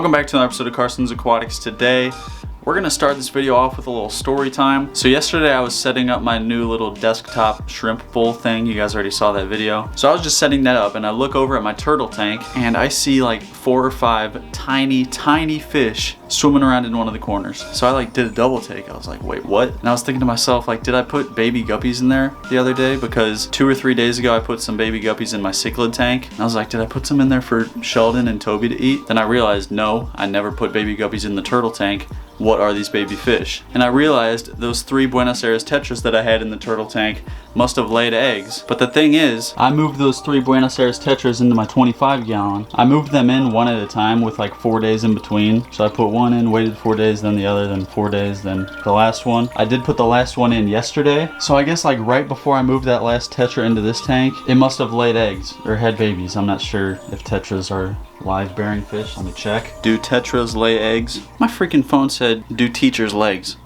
Welcome back to another episode of Carson's Aquatics. Today, we're gonna start this video off with a little story time. So yesterday I was setting up my new little desktop shrimp bowl thing. You guys already saw that video. So I was just setting that up and I look over at my turtle tank and I see like 4 or 5 tiny fish swimming around in one of the corners. So I did a double take. I was like, wait, what? And I was thinking to myself, did I put baby guppies in there the other day? Because 2 or 3 days ago I put some baby guppies in my cichlid tank. And I was like, did I put some in there for Sheldon and Toby to eat? Then I realized, no, I never put baby guppies in the turtle tank. What are these baby fish? And I realized those 3 Buenos Aires tetras that I had in the turtle tank must have laid eggs. But the thing is, I moved those 3 Buenos Aires tetras into my 25 gallon. I moved them in one at a time with 4 days in between. So I put one in, waited 4 days, then the other, then 4 days, then the last one. I did put the last one in yesterday. So I guess right before I moved that last tetra into this tank, it must have laid eggs or had babies. I'm not sure if tetras are live bearing fish. Let me check. Do tetras lay eggs? My freaking phone said, do teachers' legs.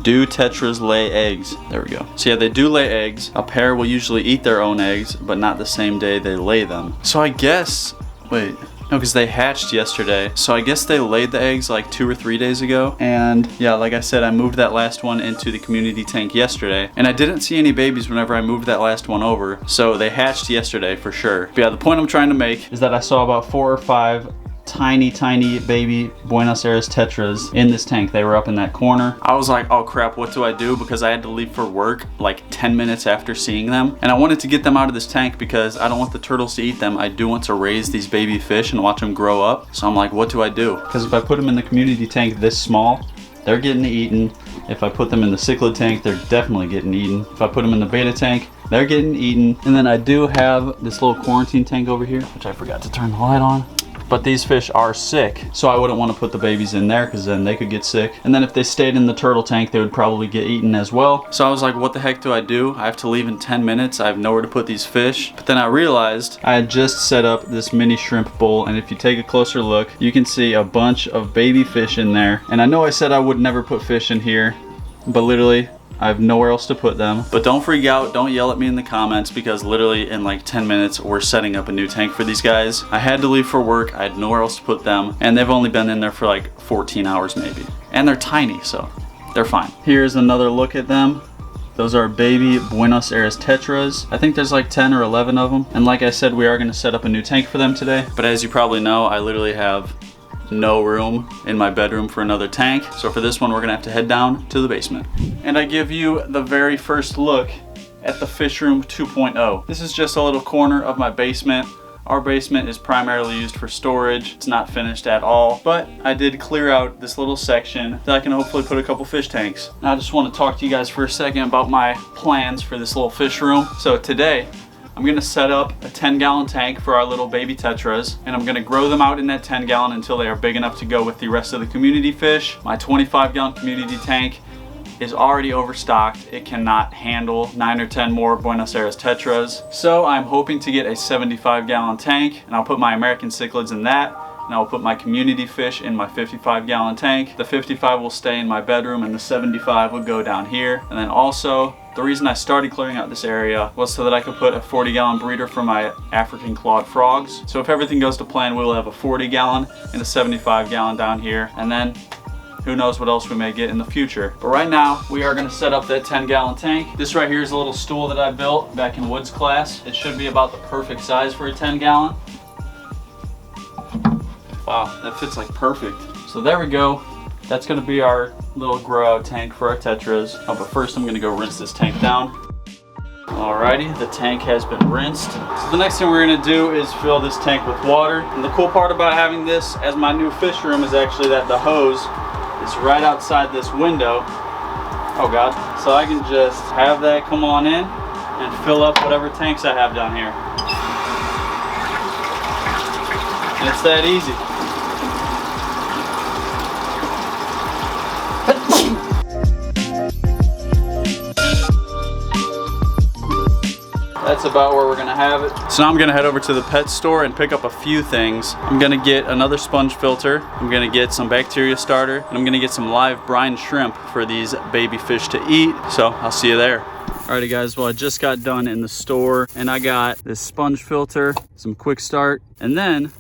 Do tetras lay eggs? There we go. So yeah, they do lay eggs. A pair will usually eat their own eggs, but not the same day they lay them. So I guess, wait. No, because they hatched yesterday. So I guess they laid the eggs 2 or 3 days ago. And yeah, like I said, I moved that last one into the community tank yesterday. And I didn't see any babies whenever I moved that last one over. So they hatched yesterday for sure. But yeah, the point I'm trying to make is that I saw about 4 or 5 tiny baby Buenos Aires tetras in this tank. They were up in that corner. I was like, oh crap, what do I do? Because I had to leave for work 10 minutes after seeing them. And I wanted to get them out of this tank because I don't want the turtles to eat them. I do want to raise these baby fish and watch them grow up. So I'm like, what do I do? Because if I put them in the community tank this small, they're getting eaten. If I put them in the cichlid tank, they're definitely getting eaten. If I put them in the beta tank, they're getting eaten. And then I do have this little quarantine tank over here, which I forgot to turn the light on. But these fish are sick, so I wouldn't want to put the babies in there because then they could get sick. And then if they stayed in the turtle tank, they would probably get eaten as well. So I was like, what the heck do? I have to leave in 10 minutes. I have nowhere to put these fish. But then I realized I had just set up this mini shrimp bowl, and if you take a closer look, you can see a bunch of baby fish in there. And I know I said I would never put fish in here, but literally, I have nowhere else to put them. But don't freak out, don't yell at me in the comments because literally in 10 minutes we're setting up a new tank for these guys. I had to leave for work, I had nowhere else to put them, and they've only been in there for 14 hours maybe. And they're tiny, so they're fine. Here's another look at them. Those are baby Buenos Aires tetras. I think there's 10 or 11 of them. And like I said, we are gonna set up a new tank for them today. But as you probably know, I literally have no room in my bedroom for another tank. So for this one, we're gonna have to head down to the basement. And I give you the very first look at the fish room 2.0. This is just a little corner of my basement. Our basement is primarily used for storage. It's not finished at all, but I did clear out this little section that I can hopefully put a couple fish tanks. Now I just want to talk to you guys for a second about my plans for this little fish room. So today, I'm gonna set up a 10-gallon tank for our little baby tetras, and I'm gonna grow them out in that 10-gallon until they are big enough to go with the rest of the community fish. My 25-gallon community tank is already overstocked. It cannot handle 9 or 10 more Buenos Aires tetras. So I'm hoping to get a 75-gallon tank, and I'll put my American cichlids in that, and I'll put my community fish in my 55-gallon tank. The 55 will stay in my bedroom, and the 75 will go down here. And then also, the reason I started clearing out this area was so that I could put a 40-gallon breeder for my African clawed frogs. So if everything goes to plan, we'll have a 40-gallon and a 75-gallon down here. And then who knows what else we may get in the future. But right now, we are gonna set up that 10-gallon tank. This right here is a little stool that I built back in Woods class. It should be about the perfect size for a 10-gallon. Wow, that fits perfect. So there we go. That's gonna be our little grow out tank for our tetras. Oh, but first I'm gonna go rinse this tank down. Alrighty, the tank has been rinsed. So the next thing we're gonna do is fill this tank with water. And the cool part about having this as my new fish room is actually that the hose is right outside this window. Oh God. So I can just have that come on in and fill up whatever tanks I have down here. And it's that easy. That's about where we're gonna have it. So now I'm gonna head over to the pet store and pick up a few things. I'm gonna get another sponge filter. I'm gonna get some bacteria starter. And I'm gonna get some live brine shrimp for these baby fish to eat. So I'll see you there. Alrighty guys, well I just got done in the store and I got this sponge filter, some quick start, and then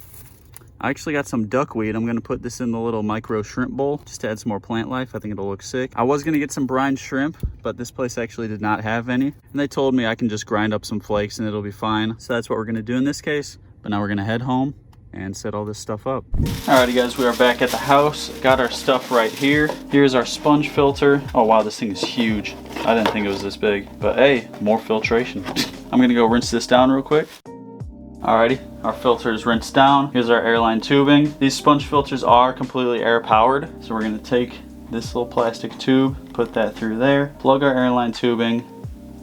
I actually got some duckweed. I'm gonna put this in the little micro shrimp bowl just to add some more plant life. I think it'll look sick. I was gonna get some brine shrimp, but this place actually did not have any. And they told me I can just grind up some flakes and it'll be fine. So that's what we're gonna do in this case. But now we're gonna head home and set all this stuff up. Alrighty guys, we are back at the house. Got our stuff right here. Here's our sponge filter. Oh wow, this thing is huge. I didn't think it was this big, but hey, more filtration. I'm gonna go rinse this down real quick. Alrighty, our filter is rinsed down. Here's our airline tubing. These sponge filters are completely air powered. So we're gonna take this little plastic tube, put that through there, plug our airline tubing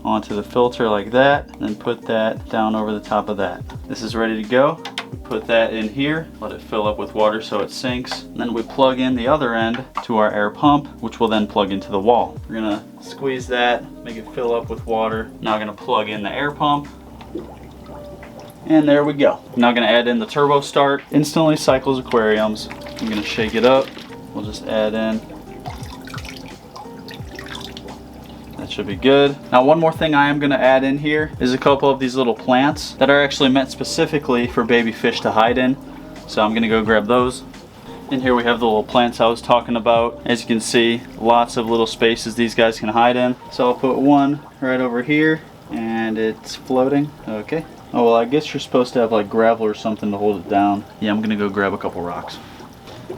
onto the filter like that, and then put that down over the top of that. This is ready to go. We put that in here, let it fill up with water so it sinks. And then we plug in the other end to our air pump, which will then plug into the wall. We're gonna squeeze that, make it fill up with water. Now I'm gonna plug in the air pump. And there we go. I'm now gonna add in the turbo start. Instantly cycles aquariums. I'm gonna shake it up. We'll just add in. That should be good. Now one more thing I am gonna add in here is a couple of these little plants that are actually meant specifically for baby fish to hide in. So I'm gonna go grab those. And here we have the little plants I was talking about. As you can see, lots of little spaces these guys can hide in. So I'll put one right over here and it's floating. Okay. Oh, well, I guess you're supposed to have like gravel or something to hold it down. Yeah, I'm gonna go grab a couple rocks.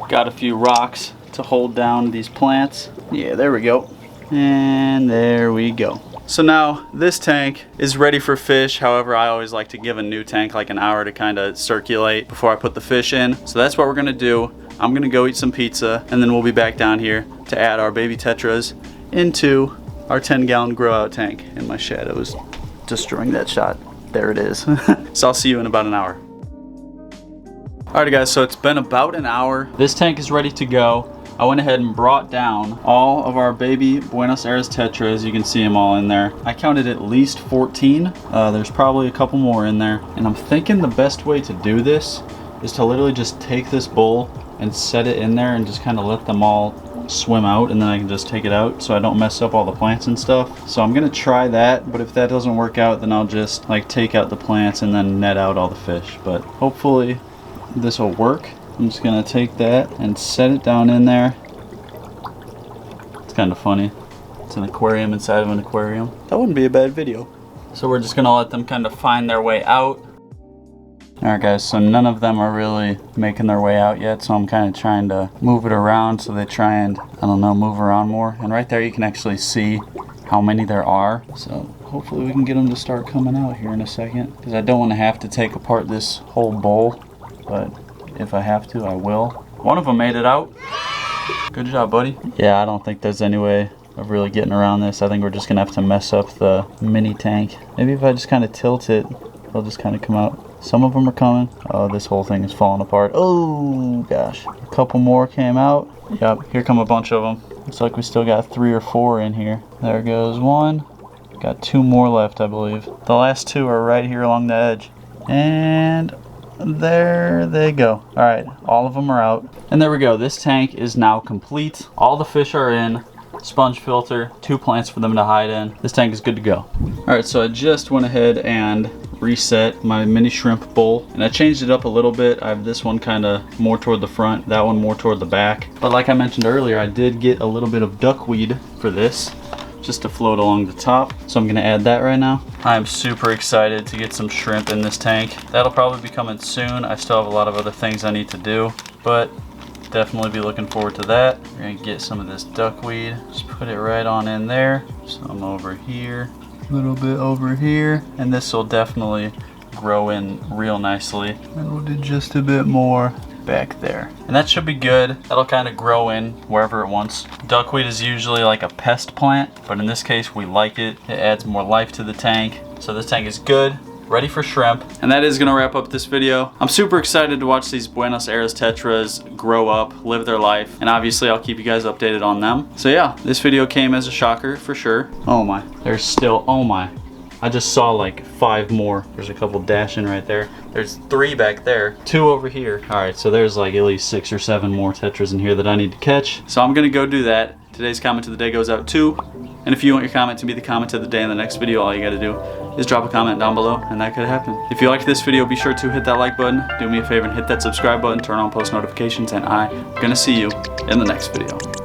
Got a few rocks to hold down these plants. Yeah, there we go. And there we go. So now this tank is ready for fish. However, I always like to give a new tank like an hour to kind of circulate before I put the fish in. So that's what we're gonna do. I'm gonna go eat some pizza and then we'll be back down here to add our baby tetras into our 10-gallon grow out tank. And my shadow is destroying that shot. There it is. So I'll see you in about an hour. Alrighty guys, so it's been about an hour. This tank is ready to go. I went ahead and brought down all of our baby Buenos Aires tetras. You can see them all in there. I counted at least 14. There's probably a couple more in there. And I'm thinking the best way to do this is to literally just take this bowl and set it in there and just kind of let them all swim out, and then I can just take it out so I don't mess up all the plants and stuff. So I'm gonna try that, but if that doesn't work out, then I'll just like take out the plants and then net out all the fish. But hopefully this will work. I'm just gonna take that and set it down in there. It's kind of funny. It's an aquarium inside of an aquarium. That wouldn't be a bad video. So we're just gonna let them kind of find their way out. Alright guys, so none of them are really making their way out yet, so I'm kind of trying to move it around so they try and, I don't know, move around more. And right there you can actually see how many there are. So hopefully we can get them to start coming out here in a second, because I don't want to have to take apart this whole bowl, but if I have to, I will. One of them made it out. Good job, buddy. Yeah, I don't think there's any way of really getting around this. I think we're just gonna have to mess up the mini tank. Maybe if I just kind of tilt it, they'll just kind of come out. Some of them are coming. Oh, this whole thing is falling apart. Oh gosh. A couple more came out. Yep, here come a bunch of them. Looks like we still got 3 or 4 in here. There goes one. Got 2 more left, I believe. The last 2 are right here along the edge. And there they go. All right, all of them are out. And there we go. This tank is now complete. All the fish are in. Sponge filter, 2 plants for them to hide in. This tank is good to go. All right, so I just went ahead and reset my mini shrimp bowl, and I changed it up a little bit. I have this one kind of more toward the front, that one more toward the back. But like I mentioned earlier, I did get a little bit of duckweed for this, just to float along the top. So I'm gonna add that right now. I'm super excited to get some shrimp in this tank. That'll probably be coming soon. I still have a lot of other things I need to do, but definitely be looking forward to that. We're gonna get some of this duckweed, just put it right on in there. Some over here, a little bit over here, and this will definitely grow in real nicely. And we'll do just a bit more back there. And that should be good. That'll kind of grow in wherever it wants. Duckweed is usually like a pest plant, but in this case we like it. It adds more life to the tank. So this tank is good, ready for shrimp. And that is gonna wrap up this video. I'm super excited to watch these Buenos Aires tetras grow up, live their life, and obviously I'll keep you guys updated on them. So yeah, this video came as a shocker for sure. Oh my, there's still, oh my. I just saw like 5 more. There's a couple dashing right there. There's 3 back there, 2 over here. All right, so there's like at least 6 or 7 more tetras in here that I need to catch. So I'm gonna go do that. Today's comment of the day goes out to And if you want your comment to be the comment of the day in the next video, all you gotta do is drop a comment down below, and that could happen. If you liked this video, be sure to hit that like button, do me a favor and hit that subscribe button, turn on post notifications, and I'm gonna see you in the next video.